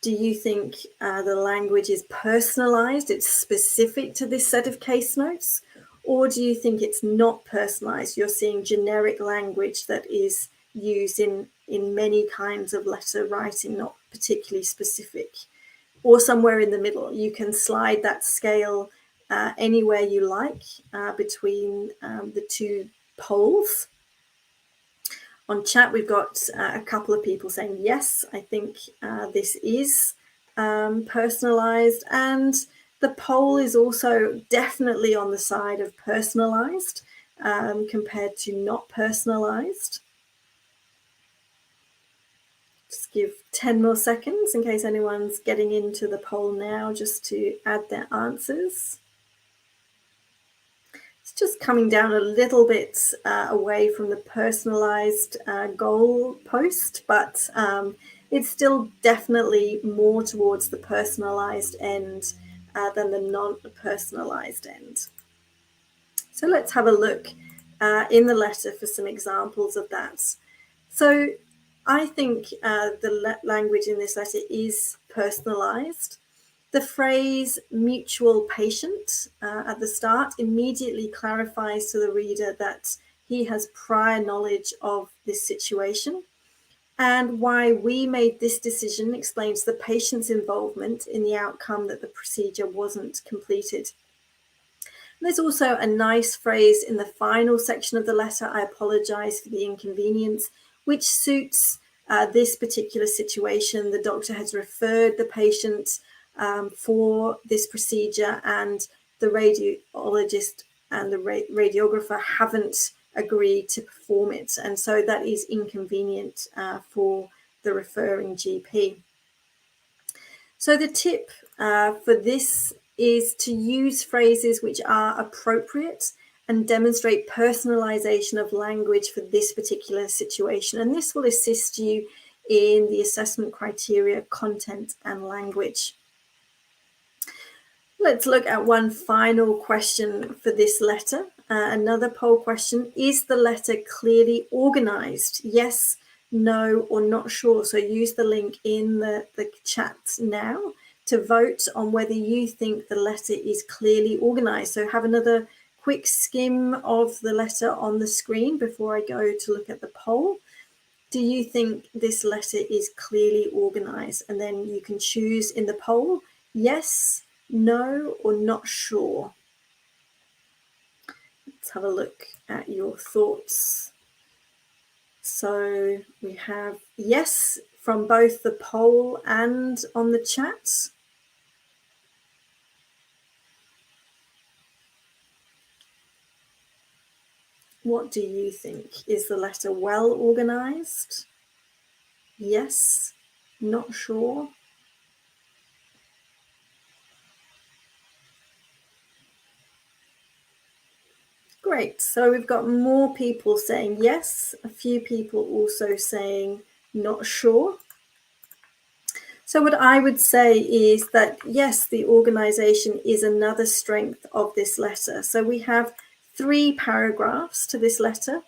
Do you think the language is personalized, it's specific to this set of case notes? Or do you think it's not personalized? You're seeing generic language that is used in many kinds of letter writing, not particularly specific? Or somewhere in the middle. You can slide that scale anywhere you like between the two poles. On chat, we've got a couple of people saying, yes, I think this is personalized. And the poll is also definitely on the side of personalized compared to not personalized. Just give 10 more seconds in case anyone's getting into the poll now, just to add their answers. It's just coming down a little bit away from the personalized goal post, but it's still definitely more towards the personalized end than the non-personalized end. So let's have a look in the letter for some examples of that. So I think the language in this letter is personalized. The phrase mutual patient at the start immediately clarifies to the reader that he has prior knowledge of this situation, and why we made this decision explains the patient's involvement in the outcome that the procedure wasn't completed. There's also a nice phrase in the final section of the letter, I apologize for the inconvenience, which suits this particular situation. The doctor has referred the patient for this procedure, and the radiologist and the radiographer haven't agreed to perform it. And so that is inconvenient for the referring GP. So the tip for this is to use phrases which are appropriate and demonstrate personalization of language for this particular situation. And this will assist you in the assessment criteria, content and language. Let's look at one final question for this letter. Another poll question: is the letter clearly organized? Yes, no, or not sure. So use the link in the chat now to vote on whether you think the letter is clearly organized. So have another quick skim of the letter on the screen before I go to look at the poll. Do you think this letter is clearly organized? And then you can choose in the poll, yes, no, or not sure. Let's have a look at your thoughts. So we have yes from both the poll and on the chat. What do you think? Is the letter well organized? Yes, not sure. Great, so we've got more people saying yes, a few people also saying not sure. So what I would say is that, yes, the organisation is another strength of this letter. So we have 3 paragraphs to this letter.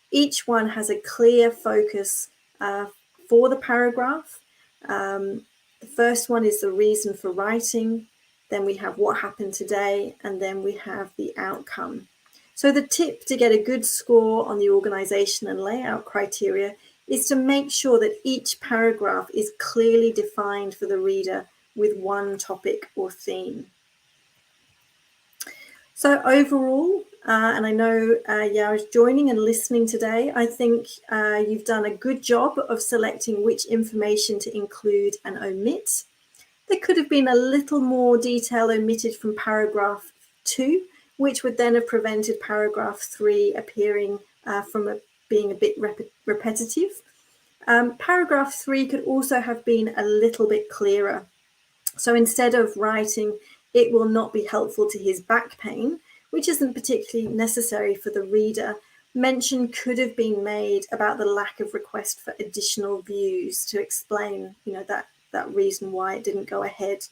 Each one has a clear focus for the paragraph. The first one is the reason for writing. Then we have what happened today, and then we have the outcome. So the tip to get a good score on the organisation and layout criteria is to make sure that each paragraph is clearly defined for the reader with one topic or theme. So overall, and I know Yao is joining and listening today, I think you've done a good job of selecting which information to include and omit. There could have been a little more detail omitted from paragraph 2, which would then have prevented paragraph 3 appearing from being a bit repetitive. Paragraph 3 could also have been a little bit clearer. So instead of writing, "It will not be helpful to his back pain," which isn't particularly necessary for the reader, mention could have been made about the lack of request for additional views to explain, that reason why it didn't go ahead.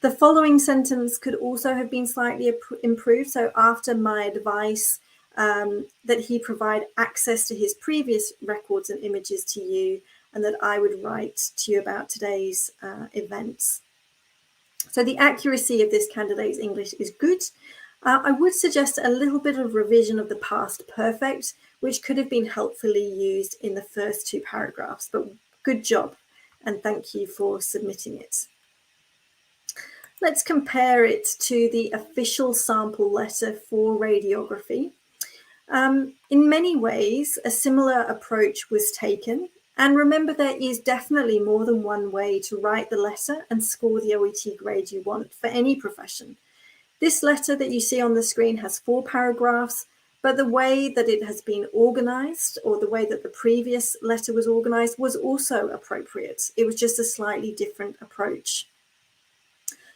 The following sentence could also have been slightly improved. So after my advice that he provide access to his previous records and images to you, and that I would write to you about today's events. So the accuracy of this candidate's English is good. I would suggest a little bit of revision of the past perfect, which could have been helpfully used in the first 2 paragraphs, but good job, and thank you for submitting it. Let's compare it to the official sample letter for radiography. In many ways, a similar approach was taken. And remember, there is definitely more than one way to write the letter and score the OET grade you want for any profession. This letter that you see on the screen has 4 paragraphs, but the way that it has been organised, or the way that the previous letter was organised, was also appropriate. It was just a slightly different approach.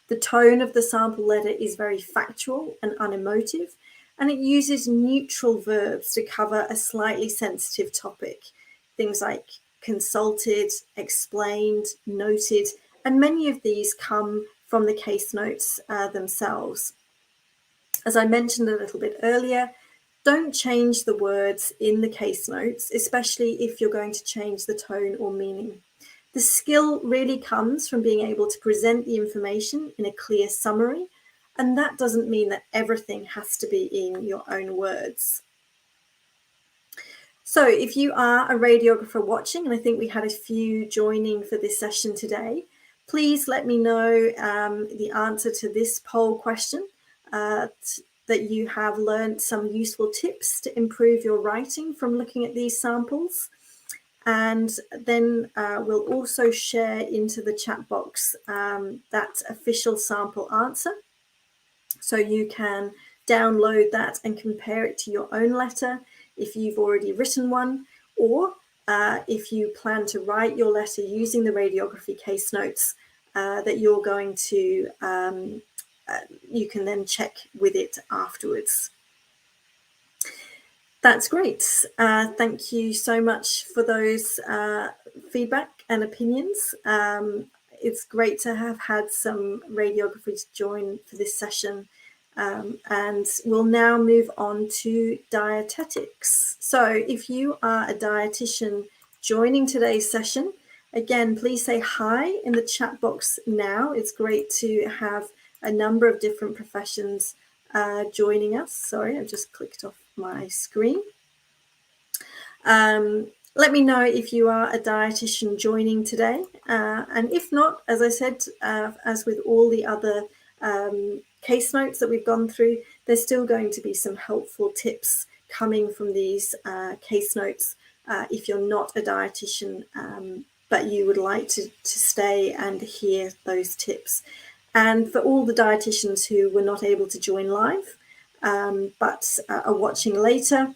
The tone of the sample letter is very factual and unemotive, and it uses neutral verbs to cover a slightly sensitive topic. Things like consulted, explained, noted, and many of these come from the case notes themselves. As I mentioned a little bit earlier, don't change the words in the case notes, especially if you're going to change the tone or meaning. The skill really comes from being able to present the information in a clear summary, and that doesn't mean that everything has to be in your own words. So if you are a radiographer watching, and I think we had a few joining for this session today, please let me know the answer to this poll question, that you have learned some useful tips to improve your writing from looking at these samples. And then we'll also share into the chat box that official sample answer. So you can download that and compare it to your own letter if you've already written one, or if you plan to write your letter using the radiography case notes that you're going to, you can then check with it afterwards. That's great. Thank you so much for those feedback and opinions. It's great to have had some radiographers join for this session. And we'll now move on to dietetics. So if you are a dietitian joining today's session, again, please say hi in the chat box now. It's great to have a number of different professions joining us. Sorry, I've just clicked off my screen. Let me know if you are a dietitian joining today. And if not, as I said, as with all the other case notes that we've gone through, there's still going to be some helpful tips coming from these case notes if you're not a dietitian, but you would like to stay and hear those tips. And for all the dietitians who were not able to join live, but are watching later,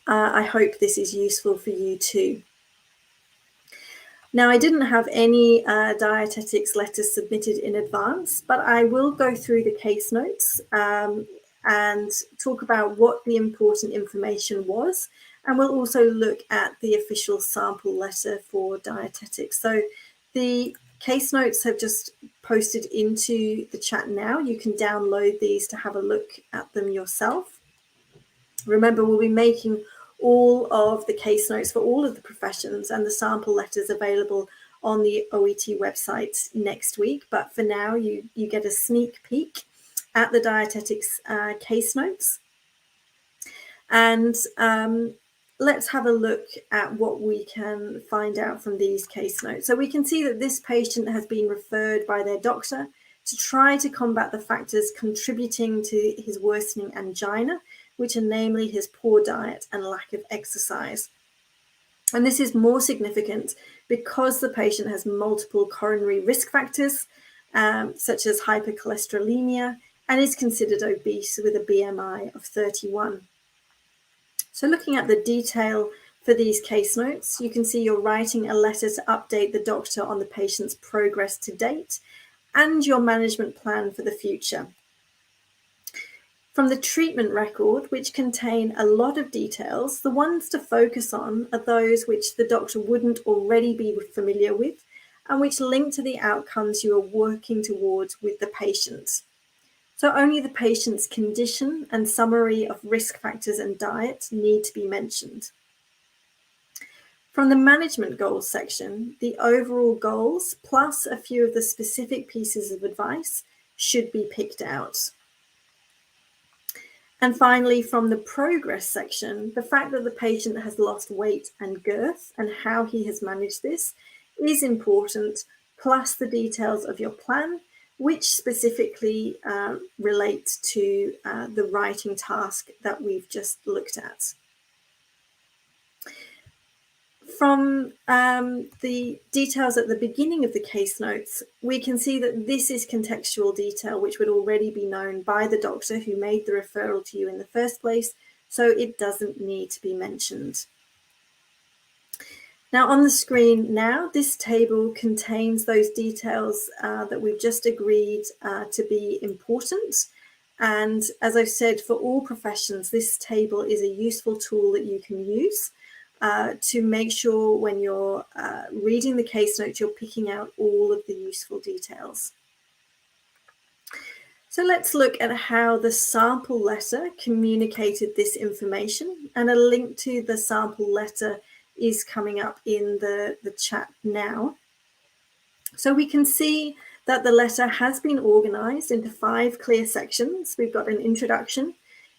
I hope this is useful for you too. Now, I didn't have any dietetics letters submitted in advance, but I will go through the case notes and talk about what the important information was. And we'll also look at the official sample letter for dietetics. So The case notes have just posted into the chat now. You can download these to have a look at them yourself. Remember, we'll be making all of the case notes for all of the professions and the sample letters available on the OET website next week. But for now, you get a sneak peek at the dietetics case notes. And let's have a look at what we can find out from these case notes. So we can see that this patient has been referred by their doctor to try to combat the factors contributing to his worsening angina, which are namely his poor diet and lack of exercise. And this is more significant because the patient has multiple coronary risk factors, such as hypercholesterolemia, and is considered obese with a BMI of 31. So looking at the detail for these case notes, you can see you're writing a letter to update the doctor on the patient's progress to date and your management plan for the future. From the treatment record, which contain a lot of details, the ones to focus on are those which the doctor wouldn't already be familiar with and which link to the outcomes you are working towards with the patient. So only the patient's condition and summary of risk factors and diet need to be mentioned. From the management goals section, the overall goals plus a few of the specific pieces of advice should be picked out. And finally, from the progress section, the fact that the patient has lost weight and girth and how he has managed this is important, plus the details of your plan, which specifically relate to the writing task that we've just looked at. From the details at the beginning of the case notes, we can see that this is contextual detail which would already be known by the doctor who made the referral to you in the first place, so it doesn't need to be mentioned. Now on the screen now, this table contains those details that we've just agreed to be important. And as I've said, for all professions, this table is a useful tool that you can use to make sure when you're reading the case notes, you're picking out all of the useful details. So let's look at how the sample letter communicated this information, and a link to the sample letter is coming up in the chat now. So we can see that the letter has been organized into 5 clear sections. We've got an introduction,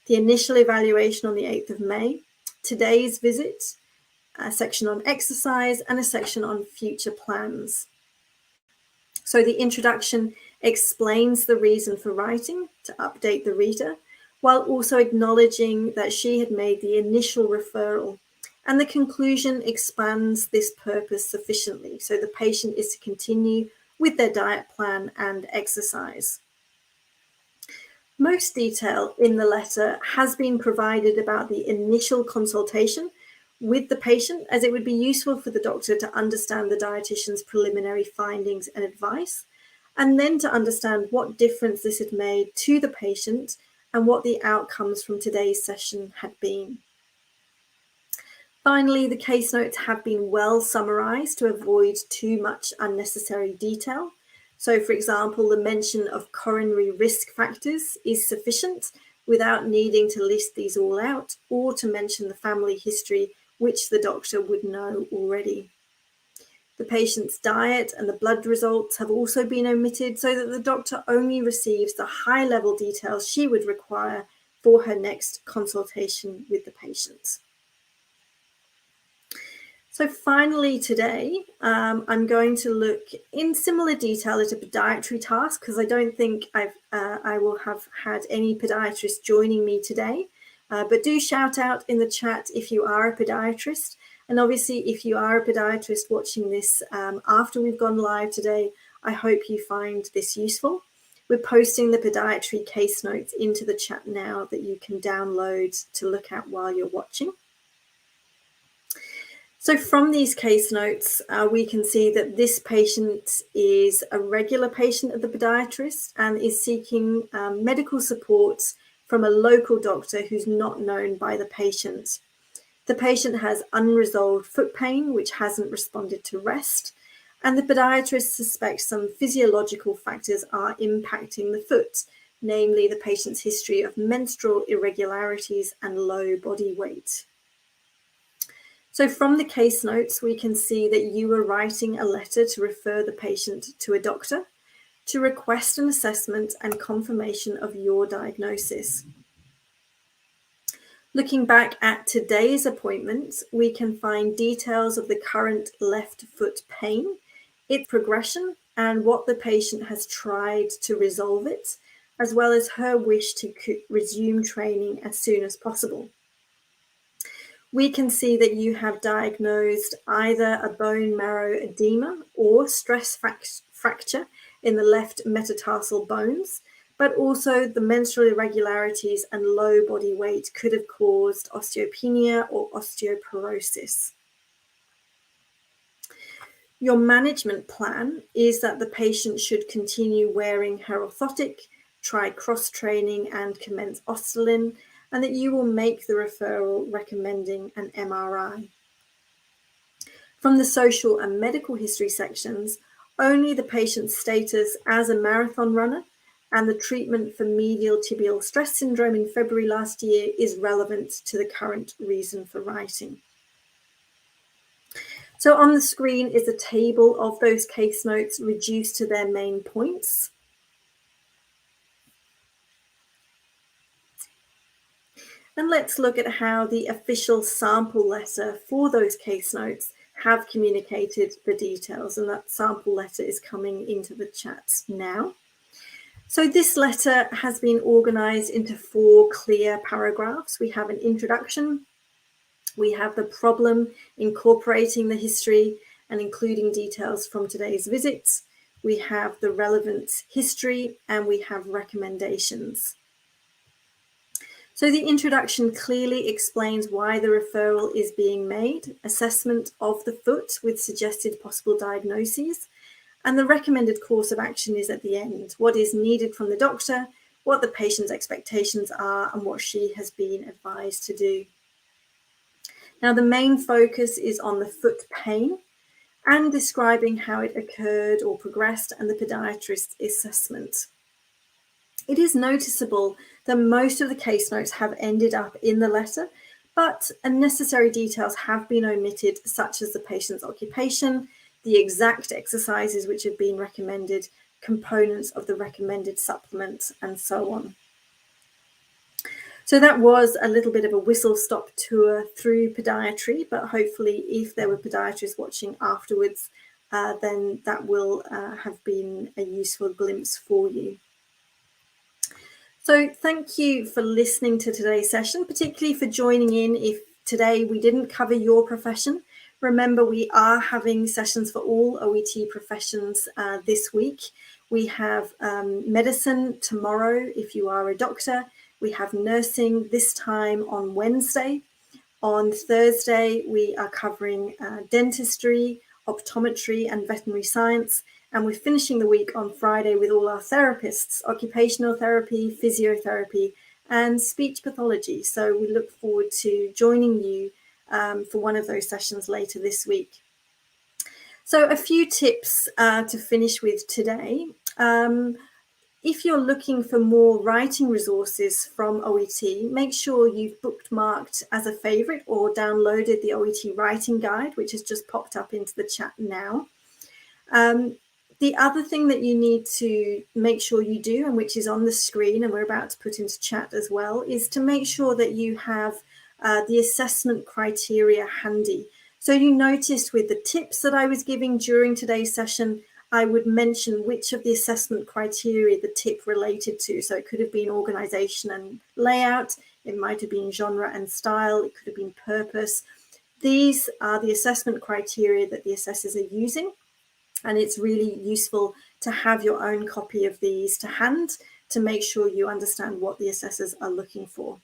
the initial evaluation on the 8th of May, today's visit, a section on exercise, and a section on future plans. So the introduction explains the reason for writing to update the reader, while also acknowledging that she had made the initial referral. And the conclusion expands this purpose sufficiently, so the patient is to continue with their diet plan and exercise. Most detail in the letter has been provided about the initial consultation with the patient, as it would be useful for the doctor to understand the dietitian's preliminary findings and advice, and then to understand what difference this had made to the patient and what the outcomes from today's session had been. Finally, the case notes have been well summarized to avoid too much unnecessary detail. So, for example, the mention of coronary risk factors is sufficient without needing to list these all out or to mention the family history, which the doctor would know already. The patient's diet and the blood results have also been omitted so that the doctor only receives the high-level details she would require for her next consultation with the patient. So finally today, I'm going to look in similar detail at a podiatry task, because I don't think I will have had any podiatrists joining me today. But do shout out in the chat if you are a podiatrist. And obviously, if you are a podiatrist watching this after we've gone live today, I hope you find this useful. We're posting the podiatry case notes into the chat now that you can download to look at while you're watching. So from these case notes, we can see that this patient is a regular patient of the podiatrist and is seeking medical support from a local doctor who's not known by the patient. The patient has unresolved foot pain, which hasn't responded to rest, and the podiatrist suspects some physiological factors are impacting the foot, namely the patient's history of menstrual irregularities and low body weight. So from the case notes, we can see that you were writing a letter to refer the patient to a doctor to request an assessment and confirmation of your diagnosis. Looking back at today's appointment, we can find details of the current left foot pain, its progression, and what the patient has tried to resolve it, as well as her wish to resume training as soon as possible. We can see that you have diagnosed either a bone marrow edema or stress fracture in the left metatarsal bones, but also the menstrual irregularities and low body weight could have caused osteopenia or osteoporosis. Your management plan is that the patient should continue wearing her orthotic, try cross-training and commence Ostelin, and that you will make the referral recommending an MRI. From the social and medical history sections, only the patient's status as a marathon runner and the treatment for medial tibial stress syndrome in February last year is relevant to the current reason for writing. So on the screen is a table of those case notes reduced to their main points. And let's look at how the official sample letter for those case notes have communicated the details, and that sample letter is coming into the chat now. So this letter has been organised into 4 clear paragraphs. We have an introduction, we have the problem incorporating the history and including details from today's visits, we have the relevant history, and we have recommendations. So the introduction clearly explains why the referral is being made, assessment of the foot with suggested possible diagnoses, and the recommended course of action is at the end, what is needed from the doctor, what the patient's expectations are, and what she has been advised to do. Now, the main focus is on the foot pain and describing how it occurred or progressed and the podiatrist's assessment. It is noticeable that most of the case notes have ended up in the letter, but unnecessary details have been omitted, such as the patient's occupation, the exact exercises which have been recommended, components of the recommended supplement, and so on. So that was a little bit of a whistle-stop tour through podiatry, but hopefully if there were podiatrists watching afterwards, then that will have been a useful glimpse for you. So thank you for listening to today's session, particularly for joining in if today we didn't cover your profession. Remember, we are having sessions for all OET professions this week. We have medicine tomorrow if you are a doctor. We have nursing this time on Wednesday. On Thursday, we are covering dentistry, optometry, and veterinary science. And we're finishing the week on Friday with all our therapists, occupational therapy, physiotherapy, and speech pathology. So we look forward to joining you for one of those sessions later this week. So a few tips to finish with today. If you're looking for more writing resources from OET, make sure you've bookmarked as a favorite or downloaded the OET writing guide, which has just popped up into the chat now. The other thing that you need to make sure you do, and which is on the screen and we're about to put into chat as well, is to make sure that you have the assessment criteria handy. So you noticed with the tips that I was giving during today's session, I would mention which of the assessment criteria the tip related to. So it could have been organization and layout, it might have been genre and style, it could have been purpose. These are the assessment criteria that the assessors are using, and it's really useful to have your own copy of these to hand to make sure you understand what the assessors are looking for.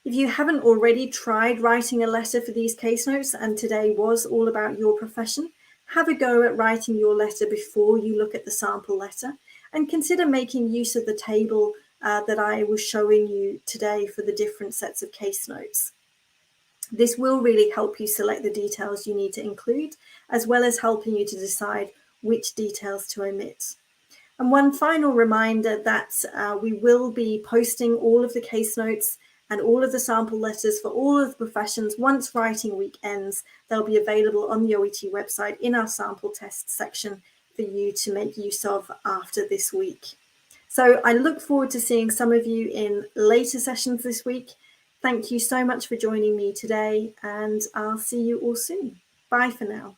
If you haven't already tried writing a letter for these case notes, and today was all about your profession, have a go at writing your letter before you look at the sample letter, and consider making use of the table that I was showing you today for the different sets of case notes. This will really help you select the details you need to include, as well as helping you to decide which details to omit. And one final reminder that we will be posting all of the case notes and all of the sample letters for all of the professions. Once writing week ends, they'll be available on the OET website in our sample test section for you to make use of after this week. So I look forward to seeing some of you in later sessions this week. Thank you so much for joining me today, and I'll see you all soon. Bye for now.